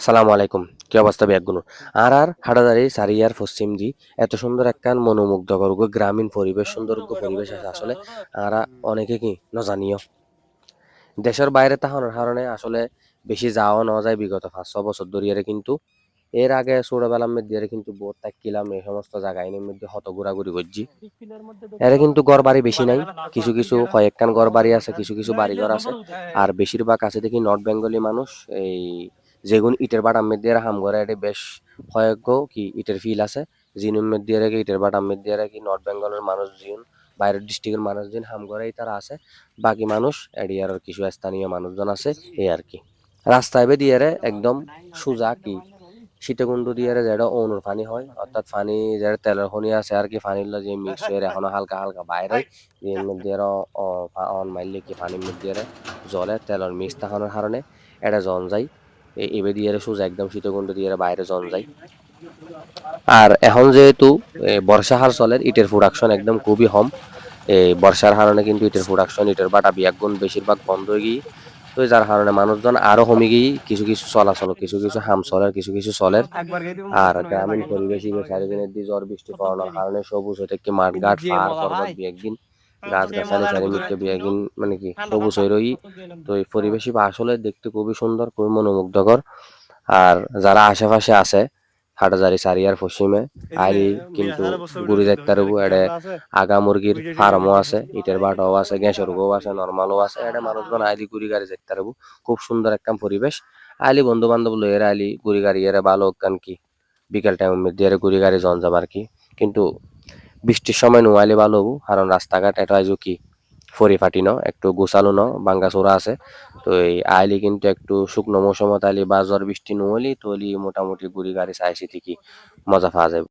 সালামু আলাইকুম। কি অবস্থা বিয়াগুনো? আর হাটাজারি সারিয়ার পশ্চিম দি এত সুন্দর একখান মনোমুগ্ধকর গ্রামীণ পরিবেশ সুন্দর পরিবেশ আছে আসলে আরা অনেকে কি নজানিও দেশের বাইরে তাহানোর কারণে আসলে বেশি যাওয়া ন যায় বিগত 5-6 বছর ধরিয়ে কিন্তু এর আগে ছোটবেলার মধ্যে এর কিন্তু বহুত তাকিলাম এই সমস্ত জায়গায় এর মধ্যে হত ঘোরাঘুরি করছি এর কিন্তু ঘর বাড়ি বেশি নাই কিছু কিছু কয়েকখান ঘর বাড়ি আছে কিছু কিছু বাড়ি ঘর আছে আর বেশিরভাগ আছে দেখি নর্থ বেঙ্গলি মানুষ এই যেগুন ইটের বাট আমের দিয়ে হাম ঘরে এটি বেশ কয়েক কি ইটের ফিল আছে জিনুম মেদ দিয়ে রেখে ইটের বাট আমের দিয়ে রেখে নর্থ বেঙ্গলের মানুষ জিন বাইরের ডিস্ট্রিক্টের মানুষ জিন হাম ঘরেই তারা আছে বাকি মানুষ এরিয়ার কিছু স্থানীয় মানুষজন আছে এই আর কি রাস্তায় বেরিয়ে একদম সোজা কি সীতাকুণ্ড দিয়ে যেটা অনুর পানি হয় অর্থাৎ পানি যেটা তেলের খনি আছে আর কি পানির যে মিক্স হয়ে এখনো হালকা হালকা বাইরে এর মধ্যে অন মারলে কি পানির মধ্যে জলে তেলের মিক্স থাকানোর কারণে এটা জন যায় এবে দিয়ে সোজা একদম সীতাকুণ্ড দিয়ে বাইরে জন যায় আর এখন যেহেতু বর্ষাহার চলে ইটের প্রোডাকশন একদম খুবই কম এই বর্ষার কারণে কিন্তু ইটের প্রোডাকশন ইটের বাটা বিয়াগুণ বেশিরভাগ বন্ধ হয়ে গিয়ে তো যার কারণে মানুষজন আরো কমে গিয়ে কিছু কিছু চলাচল কিছু কিছু হাম চলের কিছু কিছু চলের আর গ্রামীণ পরিবেশ চারিদিনের দিয়ে ঝড় বৃষ্টি পড়ানোর কারণে সবুজ হতে কি মাঠ ঘাট পাহাড় পর্বত বিয়াকদিন গাছ গাছালি চারিদিকে বিয়াকিন মানে কি সবুজ হয়ে রই তো এই পরিবেশই আসলে দেখতে খুবই সুন্দর খুবই মনোমুগ্ধকর আর যারা আশেপাশে আছে হাটাজারি সারিয়ার পশ্চিমে আইলি কিন্তু গুড়ি দেখতে পারবো এডে আগা মুরগির ফার্মও আছে ইটের বাটাও আছে গ্যাসের গো আছে নর্মালও আছে এডে মানুষজন আইলি গুড়ি গাড়ি দেখতে পারবো খুব সুন্দর একটা পরিবেশ আইলি বন্ধু বান্ধব লইয়ের আইলি গুড়ি গাড়ি এর ভালো কান কি বিকেল টাইম মধ্যে গুড়ি গাড়ি জন যাবার কি কিন্তু বৃষ্টির সময় নোয়াইলে ভালো হবো কারণ রাস্তাঘাট এটা আইজো কি ফরিফাটি ন একটু গোছালো ন ভাঙ্গাচোরা আছে তো এই আইলি কিন্তু একটু শুকনো মৌসুমত আইলি বা ঝড় বৃষ্টি নহলি তো মোটামুটি গুড়ি গাড়ি চাইছি ঠিকই মজা পাওয়া যাবে